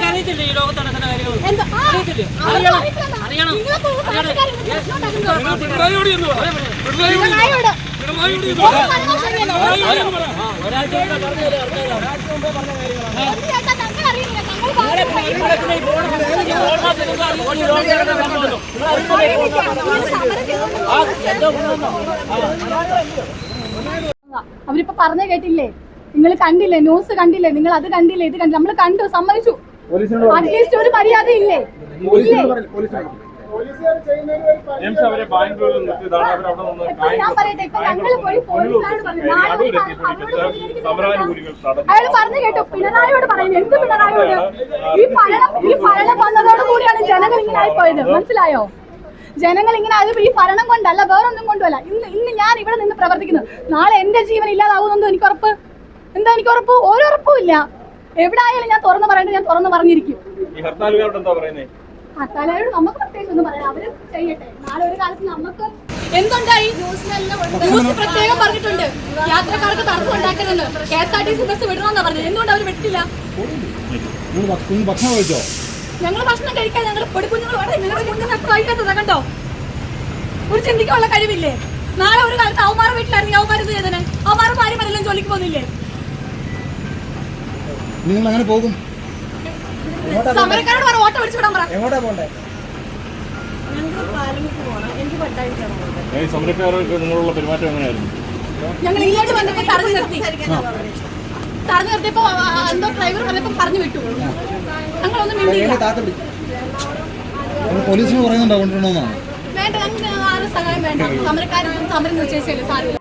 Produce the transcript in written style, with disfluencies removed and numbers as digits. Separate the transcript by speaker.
Speaker 1: അറിയത്തില്ലേ ഈ ലോകത്ത് നടക്കുന്ന കാര്യങ്ങൾ? അറിയണം.
Speaker 2: അവരിപ്പോ പറഞ്ഞ കേട്ടില്ലേ? നിങ്ങൾ കണ്ടില്ലേ? ന്യൂസ് കണ്ടില്ലേ? നിങ്ങൾ അത് കണ്ടില്ലേ? ഇത് കണ്ടില്ല? നമ്മൾ കണ്ടു, സമ്മതിച്ചു. അറ്റ്ലീസ്റ്റ് ഒരു മര്യാദ ഇല്ലേ? ഞാൻ പറയട്ടെ, ഇപ്പൊ ഞങ്ങൾ പോയി പോലീസുകാരോട് പറഞ്ഞു. അയാൾ പറഞ്ഞു കേട്ടു, പിണറായിയോട് പറയുന്നു. എന്ത് പിണറായിയോട്? ഈ ഭരണം വന്നതോടു കൂടിയാണ് ജനങ്ങൾ ഇങ്ങനെ ആയിപ്പോയത്. മനസ്സിലായോ? ജനങ്ങൾ ഇങ്ങനെ ആയത് ഈ ഭരണം കൊണ്ടല്ല, വേറൊന്നും കൊണ്ടുമല്ല. ഇന്ന് ഞാൻ ഇവിടെ നിന്ന് പ്രവർത്തിക്കുന്നു, നാളെ എന്റെ ജീവൻ ഇല്ലാതാവുമെന്നും എനിക്ക് ഉറപ്പ്. എന്താ എനിക്ക് ഉറപ്പ്? ഒരു ഉറപ്പും ഇല്ല. എവിടെ ആയാലും ഞാൻ തുറന്നു പറയേണ്ടത് ഞാൻ തുറന്നു പറഞ്ഞിരിക്കും. ഹർത്താലുകാരോട് നമുക്ക് പ്രത്യേകിച്ച് ഒന്നും പറയാം, അവര് ചെയ്യട്ടെ. നാളെ ഒരു കാലത്ത് നമുക്ക് എന്തുണ്ടായി? ന്യൂസ് പ്രത്യേകം പറഞ്ഞിട്ടുണ്ട്, യാത്രക്കാർക്ക് തടസ്സം ഉണ്ടാക്കരുതെന്ന്. KSRTC ബസ് വിടണമെന്നാ പറഞ്ഞത്. എന്തുകൊണ്ട് അവർ വിട്ടില്ല? ഞങ്ങൾ ഭക്ഷണം കഴിക്കാൻ ഞങ്ങൾ പൊടിക്കുഞ്ഞുങ്ങൾ കഴിക്കാത്തതാ. കണ്ടോ? ഒരു ചിന്തിക്കാനുള്ള കഴിവില്ലേ? നാളെ ഒരു കാലത്ത് അവന്മാരുടെ വീട്ടിലായിരുന്നു അവന്മാരെന്ത് ചെയ്തേ? അവന്മാരുടെ ഭാര്യമാരെല്ലാം ജോലിക്ക് പോകുന്നില്ലേ?
Speaker 3: നിങ്ങൾ അങ്ങനെ പോകും?
Speaker 2: സമരക്കാരോട് ഓട്ടോ പിടിച്ചു വിടാൻ പറ.
Speaker 3: എങ്ങോട്ടാ പോണ്ടേ?
Speaker 2: ഞങ്ങൾ ഇങ്ങോട്ട് വന്നപ്പോ തടഞ്ഞു നിർത്തിയപ്പോ എന്തോ ഡ്രൈവർ പറഞ്ഞപ്പോ പറഞ്ഞു വിട്ടു. ഞങ്ങളൊന്നും
Speaker 3: പോലീസിന് പറയുന്നുണ്ടോ കൊണ്ടുവരണമെന്നാണ്?
Speaker 2: വേണ്ട, ഞങ്ങൾക്ക് ആരും സഹായം വേണ്ട. സമരക്കാരൊന്നും സമരം നിശ്ചയിച്ചല്ലേ സാറില്ല.